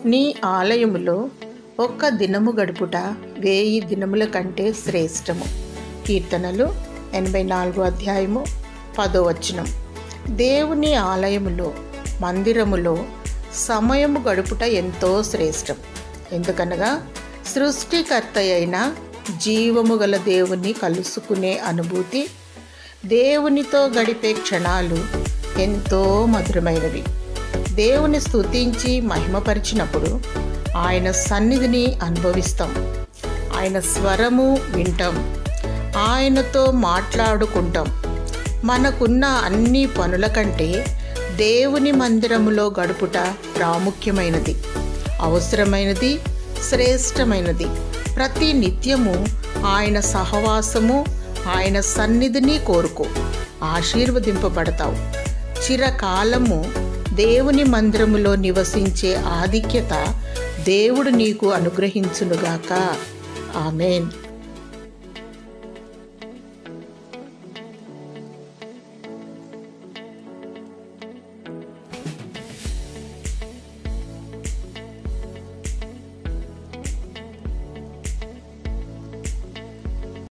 నీ ఆలయములో ఒక్క దినము గడుపుట 1000 దినముల కంటే శ్రేష్టము. కీర్తనలు 84 అధ్యాయము 10వ వచనం. దేవుని ఆలయములో, మందిరములో సమయము గడుపుట ఎంతో శ్రేష్టం. ఎందుకనగా సృష్టికర్త అయిన జీవము గల దేవుని కలుసుకునే అనుభూతి, దేవునితో గడిపే క్షణాలు ఎంతో మధురమైనవి. దేవుని స్తుతించి మహిమపరిచినప్పుడు ఆయన సన్నిధిని అనుభవిస్తాం. ఆయన స్వరము వింటాం, ఆయనతో మాట్లాడుకుంటాం. మనకున్న అన్ని పనుల కంటే దేవుని మందిరములో గడుపుట ప్రాముఖ్యమైనది, అవసరమైనది, శ్రేష్టమైనది. ప్రతి నిత్యము ఆయన సహవాసము, ఆయన సన్నిధిని కోరుకో, ఆశీర్వదింపబడతావు. చిరకాలము దేవుని మందిరములో నివసించే ఆధిక్యత దేవుడు నీకు అనుగ్రహించునుగాక. ఆమేన్.